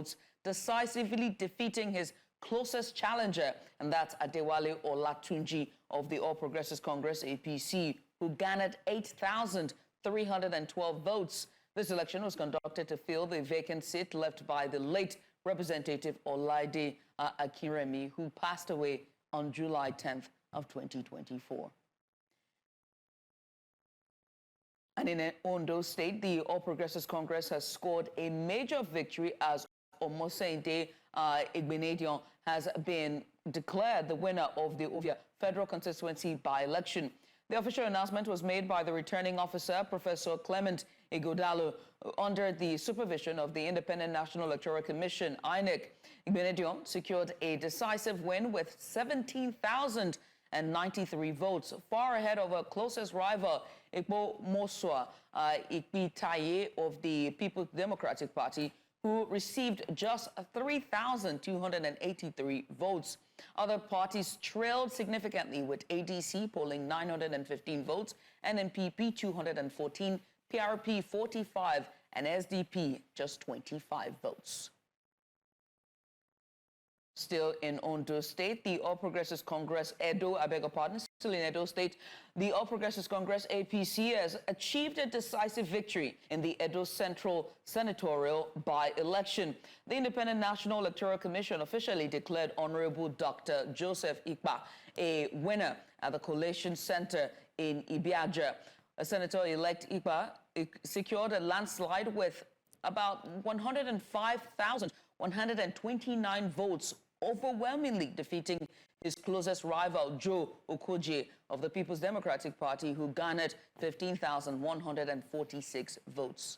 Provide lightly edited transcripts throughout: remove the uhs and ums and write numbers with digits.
votes, decisively defeating his closest challenger, and that's Adewale Olatunji of the All Progressives Congress, APC, who garnered 8,312 votes. This election was conducted to fill the vacant seat left by the late Representative Olaide Akinremi, who passed away on July 10th of 2024. And in Ondo State, the All Progressives Congress has scored a major victory as Omoseinde Igbenedion has been declared the winner of the Ovia Federal Constituency by-election. The official announcement was made by the returning officer, Professor Clement Igodalo, under the supervision of the Independent National Electoral Commission, INEC. Igbenedion secured a decisive win with 17,093 votes, far ahead of her closest rival, Ikpo Moswa Ikpitaye of the People's Democratic Party, who received just 3,283 votes. Other parties trailed significantly, with ADC polling 915 votes, NNPP 214, PRP 45, and SDP just 25 votes. Still in Ondo State, the All Progressives Congress still in Edo State, the All Progressives Congress APC has achieved a decisive victory in the Edo Central Senatorial by-election. The Independent National Electoral Commission officially declared Honorable Dr. Joseph Ikpa a winner at the Collation Center in Ibiaja. Senator-elect Ikpa secured a landslide with about 105,129 votes, overwhelmingly defeating his closest rival, Joe Okoje of the People's Democratic Party, who garnered 15,146 votes.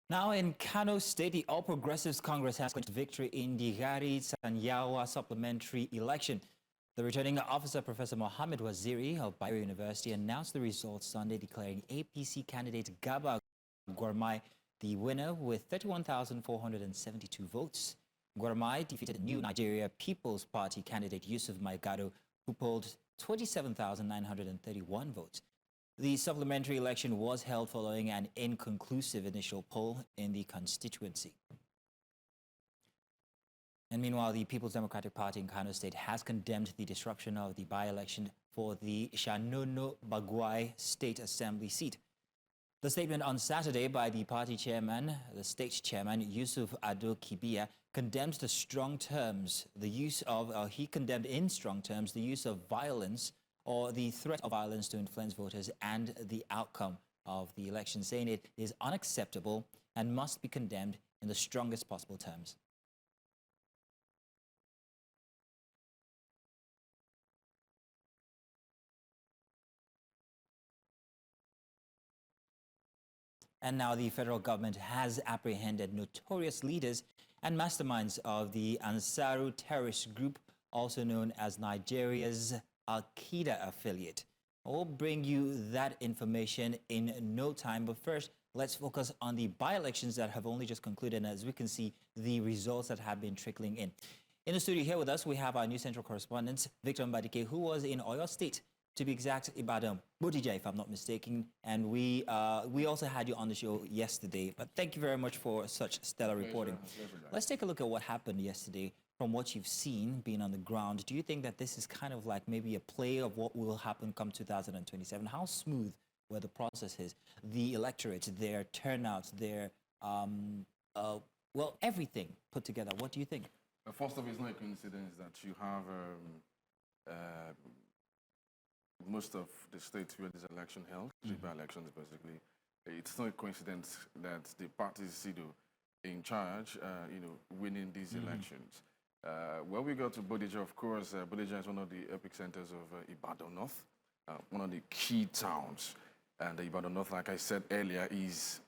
Now in Kano State, the All Progressives Congress has claimed victory in the Gari Sanyawa supplementary election. The returning officer, Professor Mohammed Waziri of Bayero University, announced the results Sunday, declaring APC candidate Gaba Gwarmai the winner with 31,472 votes. Gwarmai defeated New Nigeria People's Party candidate Yusuf Maigado, who polled 27,931 votes. The supplementary election was held following an inconclusive initial poll in the constituency. And meanwhile, the People's Democratic Party in Kano State has condemned the disruption of the by-election for the Shanono Bagwai State Assembly seat. The statement on Saturday by the party chairman, the state chairman, Yusuf Ado Kibia, condemned the strong terms, he condemned in strong terms the use of violence or the threat of violence to influence voters and the outcome of the election, saying it is unacceptable and must be condemned in the strongest possible terms. And now the federal government has apprehended notorious leaders and masterminds of the Ansaru terrorist group, also known as Nigeria's Al-Qaeda affiliate. We'll bring you that information in no time, but first, let's focus on the by-elections that have only just concluded, and as we can see, the results that have been trickling in. In the studio here with us, we have our New Central correspondent, Victor Mbadike, who was in Oyo State, to be exact, Ibadan, Bodija, if I'm not mistaken. And we also had you on the show yesterday. But thank you very much for such stellar reporting. Let's take a look at what happened yesterday. From what you've seen, being on the ground, do you think that this is kind of like maybe a play of what will happen come 2027? How smooth were the processes, the electorate, their turnout, their, well, everything put together? What do you think? First of all, it's not a coincidence that you have most of the states where this election held, by-elections basically. It's not a coincidence that the parties, in charge, winning these elections. When we go to Bodija, of course, Bodija is one of the epic centers of Ibadan North, one of the key towns. And Ibadan North, like I said earlier, is,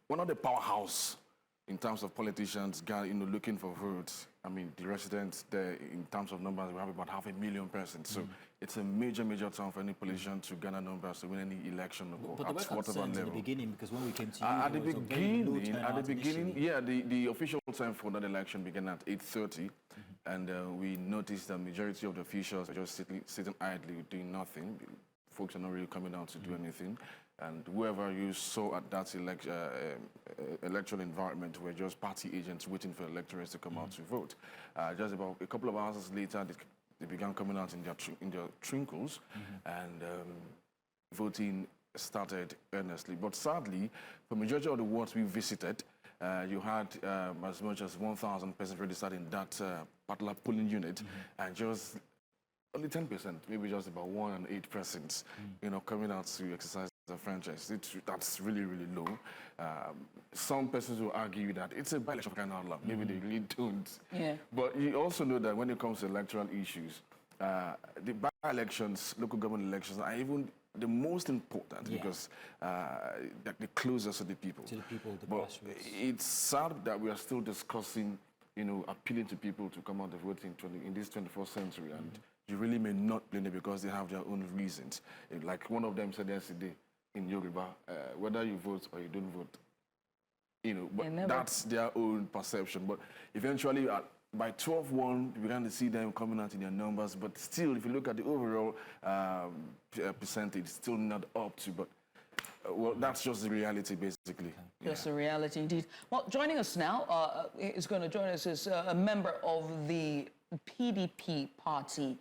one of the powerhouse in terms of politicians, looking for votes. I mean, the residents there, in terms of numbers, we have about 500,000 persons. So it's a major, major town for any politician to garner numbers to win any election but at whatever level. In the beginning, because when we came to you, at the beginning, yeah, the official time for that election began at 8:30, and we noticed the majority of the officials were just sitting idly, doing nothing. folks are not really coming out to do anything. And whoever you saw at that electoral environment were just party agents waiting for electors to come out to vote. Just about a couple of hours later, they began coming out in their trinkles, and voting started earnestly. But sadly, for majority of the wards we visited, you had as much as 1,000 persons registered in that particular polling unit, and just only 10%, maybe just about 1 and 8%, coming out to exercise the franchise. That's really, really low. Some persons will argue that it's a by-election kind of law. Maybe they really don't. Yeah. But you also know that when it comes to electoral issues, the by-elections, local government elections, are even the most important because they're closest to the people. To the people, the grassroots. It's sad that we are still discussing, appealing to people to come out and vote in this 21st century. And you really may not blame it because they have their own reasons. Like one of them said yesterday in Yoruba, whether you vote or you don't vote, but that's their own perception. But eventually, by 12-1, we began to see them coming out in their numbers. But still, if you look at the overall percentage, still not up to. But well, that's just the reality, basically. Just the reality, indeed. Well, joining us now is going to join us is a member of the PDP party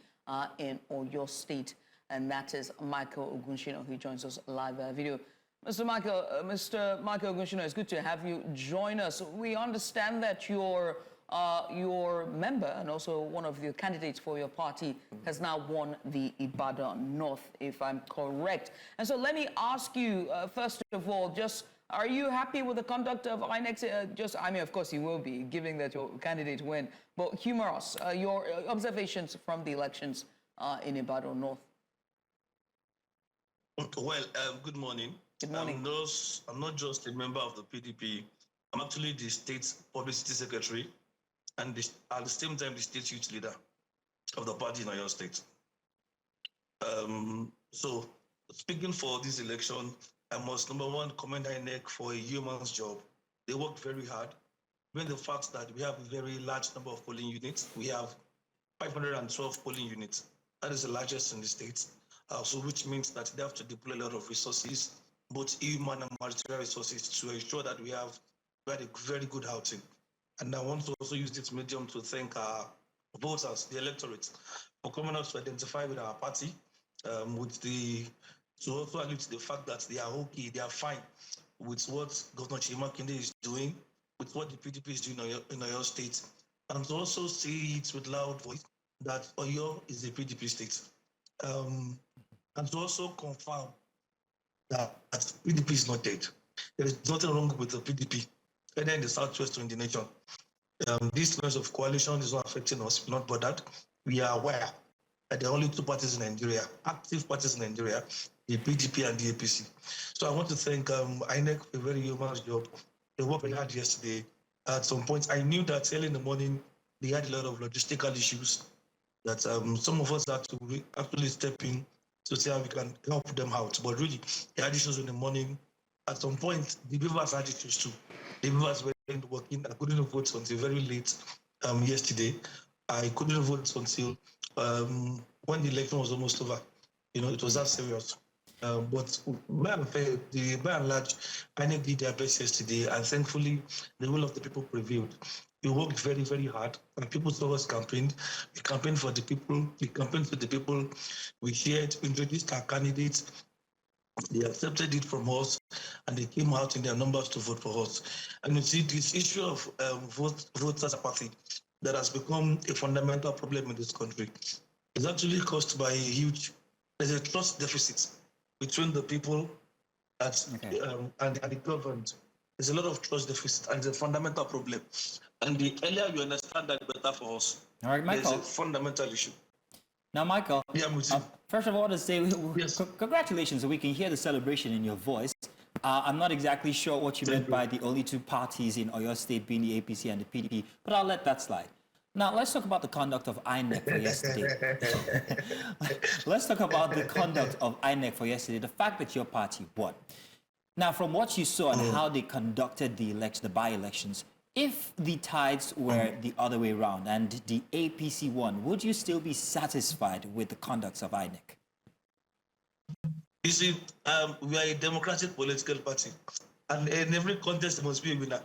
in Oyo State, and that is Michael Ogunshina, who joins us live video. Mr. Michael Ogunshina, it's good to have you join us. We understand that your member and also one of the candidates for your party has now won the Ibadan North, if I'm correct. And so let me ask you, first of all, are you happy with the conduct of INEC? I mean, of course you will be, given that your candidate won. But humor us, your observations from the elections in Ibadan North. Well, good morning. Good morning. I'm not just a member of the PDP. I'm actually the state publicity secretary and at the same time the state youth leader of the party in Oyo State. So speaking for this election, I must, number one, commend INEC for a yeoman's job. They worked very hard. Given the fact that we have a very large number of polling units, we have 512 polling units. That is the largest in the state. So which means that they have to deploy a lot of resources, both human and material resources, to ensure that we had a very good outing. And I want to also use this medium to thank our voters, the electorate, for coming out to identify with our party, to also allude to the fact that they are okay, they are fine with what Governor Chimakinde is doing, with what the PDP is doing in Oyo State, and to also say it with loud voice that Oyo is a PDP state. And to also confirm that PDP is not dead. There is nothing wrong with the PDP, either in the Southwest or in the nation. This noise of coalition is not affecting us, we're not bothered. We are aware that there are only two parties in Nigeria, active parties in Nigeria, the PDP and the APC. So I want to thank INEC for a very humorous job. They worked very hard yesterday. At some point, I knew that early in the morning, they had a lot of logistical issues that some of us had to actually step in to see how we can help them out. But really, they had issues in the morning. At some point, the Beavers had issues too. The Beavers weren't working. I couldn't vote until very late yesterday. I couldn't vote until when the election was almost over. It was that serious. But by and large, INEC did their best yesterday, and thankfully, the will of the people prevailed. We worked very, very hard, and people saw us campaigned. We campaigned for the people. We campaigned for the people. We introduced our candidates. They accepted it from us, and they came out in their numbers to vote for us. And you see, this issue of voters' apathy that has become a fundamental problem in this country is actually caused by there's a trust deficit between the people and the government. There's a lot of trust deficit, and it's a fundamental problem. And the earlier you understand that, the better for us. All right, Michael. There's a fundamental issue. Now, Michael, first of all, to say yes. Congratulations. We can hear the celebration in your voice. I'm not exactly sure what you meant by the only two parties in Oyo State being the APC and the PDP, but I'll let that slide. Now, let's talk about the conduct of INEC for yesterday. Let's talk about the conduct of INEC for yesterday, the fact that your party won. Now, from what you saw and how they conducted the by-elections, if the tides were the other way around and the APC won, would you still be satisfied with the conduct of INEC? You see, we are a democratic political party, and in every contest there must be a winner.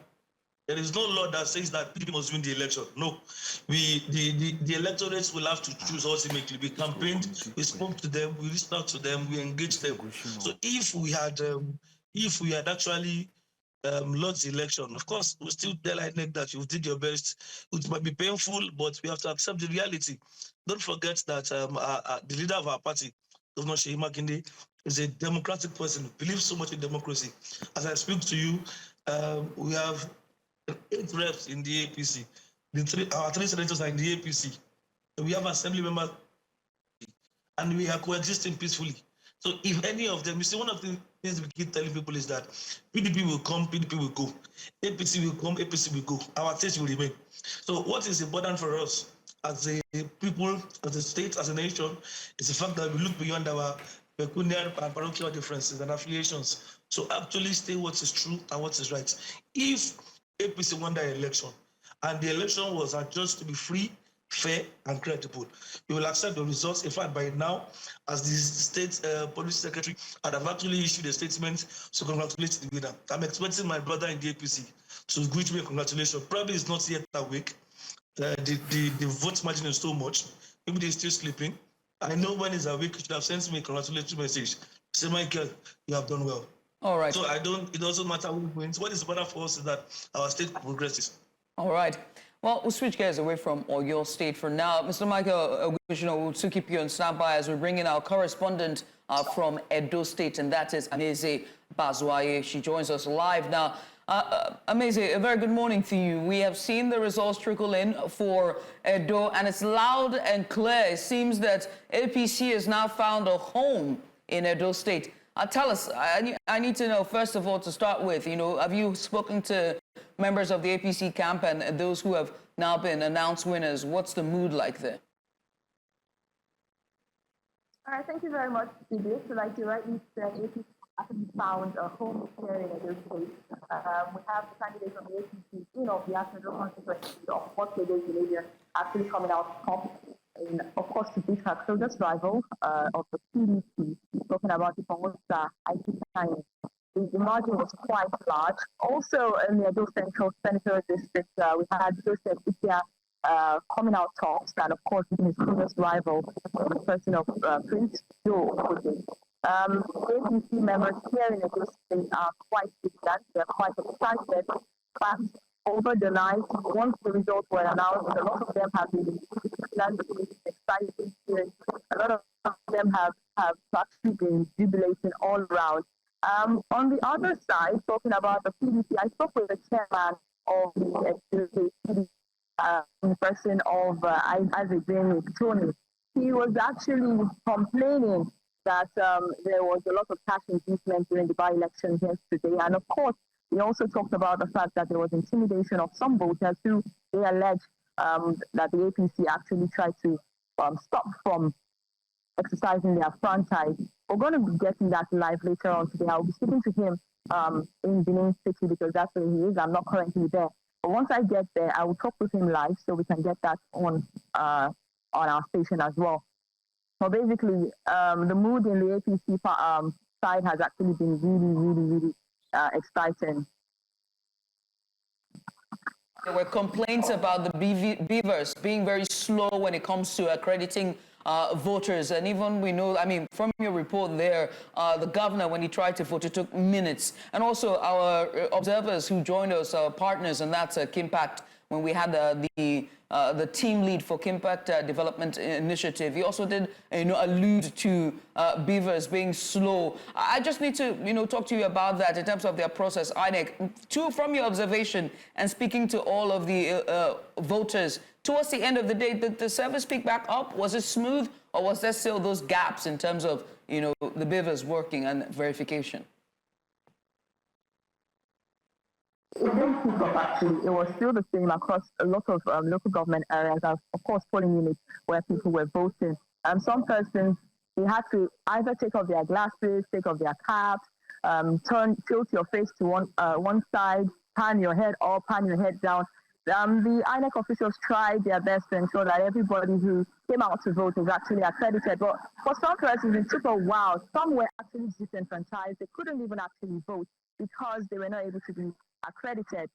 There is no law that says that PDP must win the election. No, the electorates will have to choose ultimately. We campaigned, we spoke to them, we reached out to them, we engaged them. So if we had actually lost the election, of course, we still tell INEC that you did your best. It might be painful, but we have to accept the reality. Don't forget that the leader of our party, Governor Seyi Makinde, is a democratic person, believes so much in democracy. As I speak to you, we have 8 reps in the APC. Our 3 senators are in the APC. We have assembly members, and we are coexisting peacefully. So if any of them, you see, one of the things we keep telling people is that PDP will come, PDP will go. APC will come, APC will go. Our taste will remain. So what is important for us as a people, as a state, as a nation, is the fact that we look beyond our pecuniary and parochial differences and affiliations. So actually stay what is true and what is right. If APC won the election, and the election was adjudged to be free, fair, and credible, you will accept the results. In fact, by now, as the state policy secretary, I'd have actually issued a statement to congratulate the winner. I'm expecting my brother in the APC to greet me congratulations. Probably it's not yet awake. The vote margin is so much. Maybe they're still sleeping. I know when he's awake, he should have sent me a congratulatory message. Say, Michael, you have done well. All right. So it doesn't matter who wins. What is better for us is that our state progresses. All right. Well, we'll switch gears away from Oyo State for now. Mr. Michael, we'll still keep you on standby as we bring in our correspondent from Edo State, and that is Ameze Bazwaye. She joins us live now. Ameze, a very good morning to you. We have seen the results trickle in for Edo, and it's loud and clear. It seems that APC has now found a home in Edo State. Tell us, I need to know, first of all, to start with, have you spoken to members of the APC camp and those who have now been announced winners? What's the mood like there? All right, thank you very much, CBS. So like you rightly said, APC actually found a home here in Edo State. We have the candidate from the APC, of the Federal Constituency, of course, Canadian, actually coming out top in, of course, to beat her closest rival of the PDP, talking about the Pomosa IT. The margin was quite large. Also, in the Edo Central Senatorial District, we had Joseph Isia coming out tops, and of course, his closest rival, the person of Prince Joe. APC members here in Edo State are quite distant. They're quite excited. But over the night, once the results were announced, a lot of them have been excited. A lot of them have actually been jubilating all around. On the other side, talking about the PDP, I spoke with the chairman of the PDP, in person of Adewale Olatunji. He was actually complaining that there was a lot of cash inducement during the by-election yesterday. And of course, he also talked about the fact that there was intimidation of some voters who they allege that the APC actually tried to stop from exercising their franchise. We're going to be getting that live later on today. I'll be speaking to him in Benin City because that's where he is. I'm not currently there. But once I get there, I will talk with him live so we can get that on our station as well. So basically, the mood in the APC side has actually been really exciting. There were complaints about the beavers being very slow when it comes to accrediting voters. And even we know, from your report there, the governor, when he tried to vote, it took minutes. And also our observers who joined us, our partners, and that's Kimpact, when we had the team lead for Kimpact Development Initiative. He also did, allude to beavers being slow. I just need to, talk to you about that in terms of their process. INEC, from your observation and speaking to all of the voters, towards the end of the day, did the service pick back up? Was it smooth, or was there still those gaps in terms of, the beavers working and verification? It didn't pick up, actually. It was still the same across a lot of local government areas, of course, polling units where people were voting. Some persons, they had to either take off their glasses, take off their caps, tilt your face to one side, pan your head up, pan your head down. the INEC officials tried their best to ensure that everybody who came out to vote was actually accredited. But for some persons, it took a while. Some were actually disenfranchised. They couldn't even actually vote because they were not able to be accredited.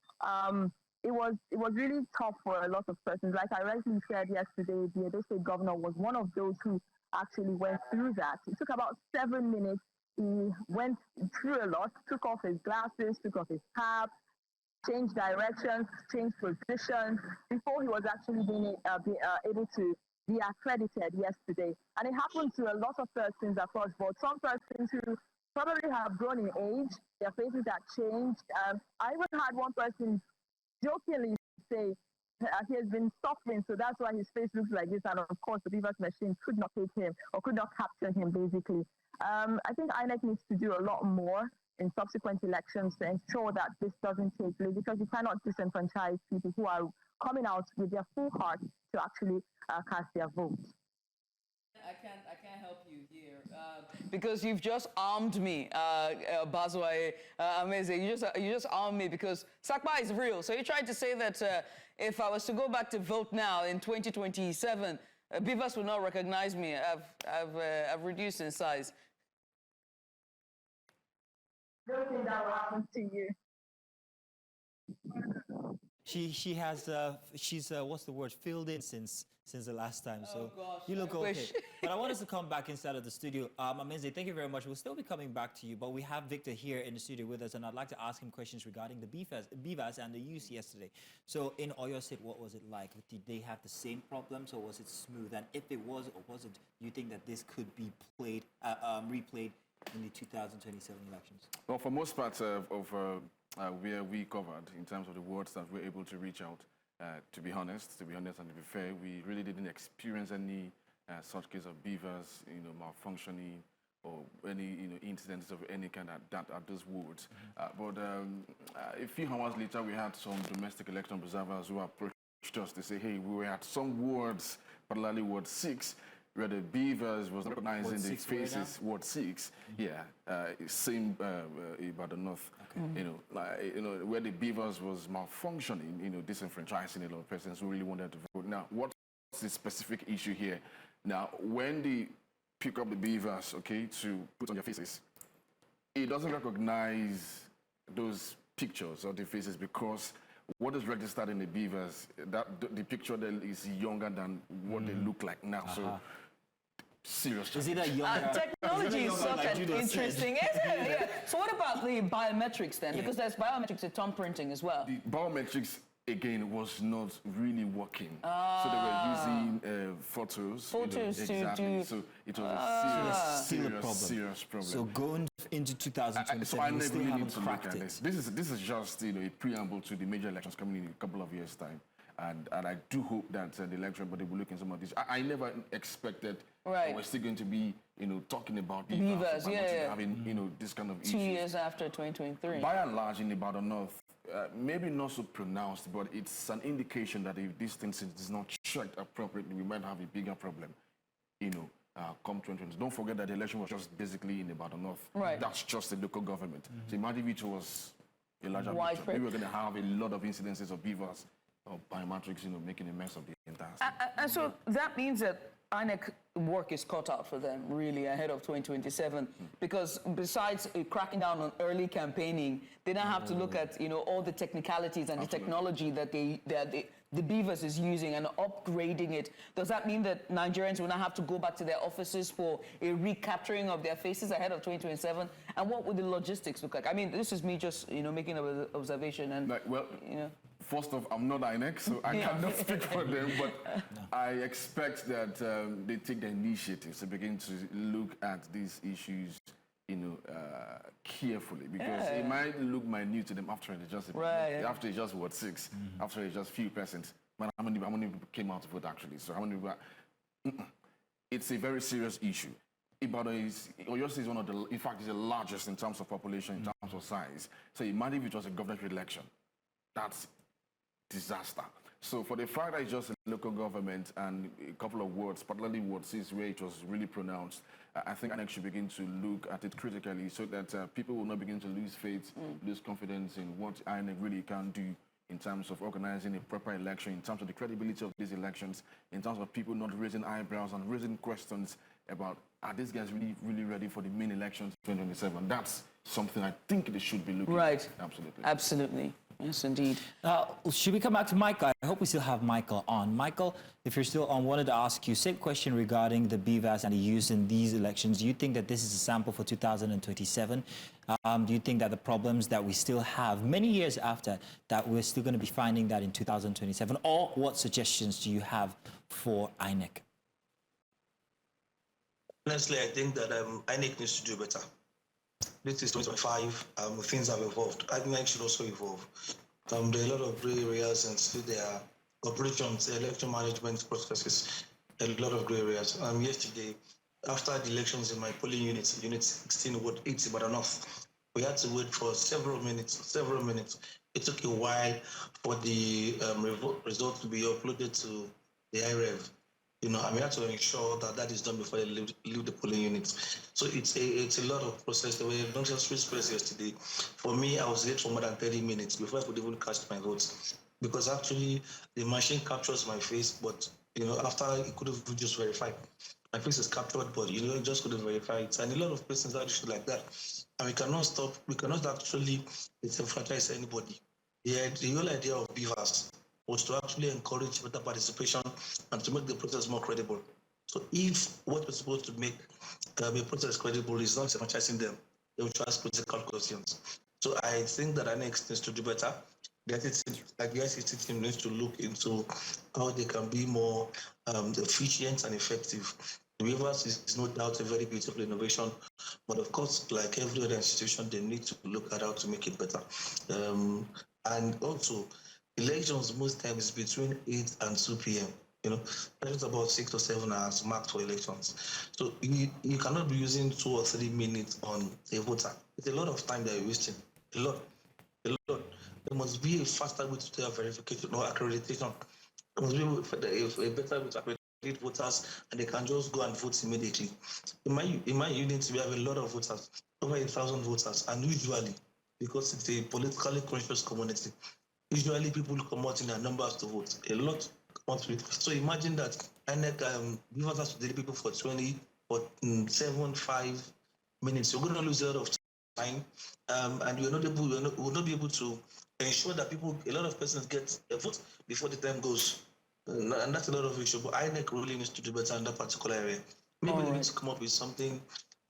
It was really tough for a lot of persons. Like I rightly said yesterday, the Edo State governor was one of those who actually went through that. It took about 7 minutes. He went through a lot, took off his glasses, took off his cap, changed directions, changed positions before he was actually being able to be accredited yesterday. And it happened to a lot of persons across board. Some persons who probably have grown in age, their faces have changed. I even had one person jokingly say he has been suffering, so that's why his face looks like this. And of course, the Beavers machine could not take him or could not capture him, basically. I think INEC needs to do a lot more in subsequent elections to ensure that this doesn't take place, because you cannot disenfranchise people who are coming out with their full heart to actually cast their vote. I can't help you here because you've just armed me, Bazwai, amazing. You just armed me because Sakpa is real. So you're trying to say that if I was to go back to vote now in 2027, Beavers will not recognize me. I've reduced in size. Don't think that will happen to you. She has she's what's the word, filled in since the last time, so gosh, you look I okay. wish. But I want us to come back inside of the studio. Amenze, thank you very much. We'll still be coming back to you, but we have Victor here in the studio with us, and I'd like to ask him questions regarding the Beavers and the youth yesterday. So in Oyo State, what was it like? Did they have the same problems, or was it smooth? And if it was or wasn't, do you think that this could be replayed in the 2027 elections? Well, for most parts of where we covered, in terms of the wards that we're able to reach out, to be honest and to be fair, we really didn't experience any such case of beavers, malfunctioning or any, incidents of any kind at those wards. But a few hours later, we had some domestic election observers who approached us to say, hey, we were at some wards, particularly Ward 6, where the beavers was recognizing the faces. Ward 6, same Ibadan North. Okay. Where the beavers was malfunctioning, disenfranchising a lot of persons who really wanted to vote. Now, what's the specific issue here? Now, when they pick up the beavers, okay, to put on their faces, it doesn't recognize those pictures of the faces because what is registered in the beavers, that the picture then is younger than what they look like now. So serious. Is it a younger? Technology is such an interesting, isn't it? Yeah. So what about the biometrics then? Because there's biometrics with thumb printing as well. The biometrics, again, was not really working. So they were using photos. Exactly. to... So it was a serious problem. So going into 2027, so I we still really haven't need to cracked look at it. This is just a preamble to the major elections coming in a couple of years' time. And I do hope that the election body will look in some of these. I never expected we're still going to be, talking about beavers, having, this kind of issues. 2 years after 2023. By and large, in Ibadan North, maybe not so pronounced, but it's an indication that if this thing is not checked appropriately, we might have a bigger problem, come 2020. Don't forget that the election was just basically in Ibadan North. Right. That's just the local government. So imagine if it was a larger picture. Maybe we're going to have a lot of incidences of beavers or biometrics, making a mess of the entire state. And so that means that INEC work is cut out for them, really, ahead of 2027, because besides cracking down on early campaigning, they now have to look at, all the technicalities and the technology that the Beavers is using and upgrading it. Does that mean that Nigerians will now have to go back to their offices for a recapturing of their faces ahead of 2027? And what would the logistics look like? I mean, this is me just, making an observation. And, First off, I'm not INEC, so I cannot speak for them, but I expect that they take the initiative to begin to look at these issues, carefully, because it might look minute to them after it's just after it's just Ward 6, after it's just few persons. But how many people came out to vote actually? So how many people? It's a very serious issue. Ibadan Oyo State is one of the, in fact, is the largest in terms of population, in terms of size. So imagine if it was a government election. That's disaster. So for the fact that it's just a local government and a couple of wards, particularly Ward 6, where it was really pronounced, I think INEC should begin to look at it critically so that people will not begin to lose faith, lose confidence in what INEC really can do in terms of organizing a proper election, in terms of the credibility of these elections, in terms of people not raising eyebrows and raising questions about, are these guys really ready for the main elections 2027? That's something I think they should be looking at. Absolutely. Absolutely. Yes, indeed. Should we come back to Michael? I hope we still have Michael on. Michael, if you're still on, wanted to ask you, same question regarding the BVAS and the use in these elections. Do you think that this is a sample for 2027? Do you think that the problems that we still have many years after, that we're still going to be finding that in 2027? Or what suggestions do you have for INEC? Honestly, I think that INEC needs to do better. This is 2025. Things have evolved. INEC should also evolve. There are a lot of gray areas and still there are operations, election management processes, a lot of gray areas. Yesterday, after the elections in my polling unit, Unit 16, Ward 8, Ibadan North, we had to wait for several minutes. It took a while for the results to be uploaded to the IREV. You know, and we have to ensure that that is done before they leave the polling units. So it's a lot of process. There were not just free space yesterday. For me, I was late for more than 30 minutes before I could even cast my votes, because actually the machine captures my face, but you know, after it couldn't just verify. My face is captured, but you know, it just couldn't verify it. And a lot of persons are issues like that. And we cannot actually disenfranchise anybody. The whole idea of BVAS was to actually encourage better participation and to make the process more credible. So if what we're supposed to make the process credible is not disenfranchising them, they will ask political questions. So I think that INEC needs to do better. The ICT team needs to look into how they can be more efficient and effective. The waivers is no doubt a very beautiful innovation, but of course, like every other institution, they need to look at how to make it better. And also, elections most times between 8 and 2 p.m. You know, that's about 6 or 7 hours marked for elections. So you cannot be using 2 or 3 minutes on a voter. It's a lot of time that you're wasting. A lot. There must be a faster way to do verification or accreditation. There must be a better way to accredit voters, and they can just go and vote immediately. In my unit, we have a lot of voters, over 1,000 voters, and usually, because it's a politically conscious community, usually people come out in their numbers to vote. A lot come out to it. So imagine that INEC give us to daily people for 7, 5 minutes. You're going to lose a lot of time, and we'll not be able to ensure that a lot of persons get a vote before the time goes. And that's a lot of issue. But INEC really needs to do better in that particular area. Maybe they need to come up with something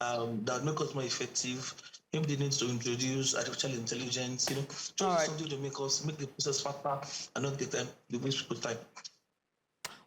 that make us more effective. Maybe they need to introduce artificial intelligence, you know, just something to make the process faster and not the waste people's time.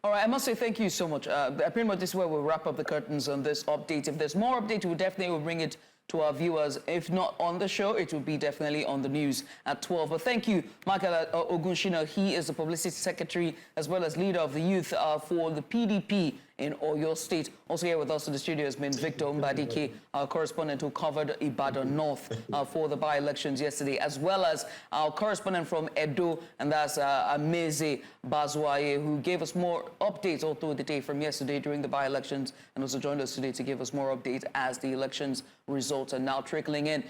All right, I must say thank you so much. Pretty much this is where we'll wrap up the curtains on this update. If there's more update, we definitely will bring it to our viewers. If not on the show, it will be definitely on the news at 12. But thank you, Michael Ogunshina. He is the Publicity Secretary as well as leader of the youth for the PDP in Oyo State. Also here with us in the studio has been Victor Mbadike, our correspondent who covered Ibadan North for the by-elections yesterday, as well as our correspondent from Edo, and that's Ameze Bazwaye, who gave us more updates all through the day from yesterday during the by-elections, and also joined us today to give us more updates as the elections results are now trickling in.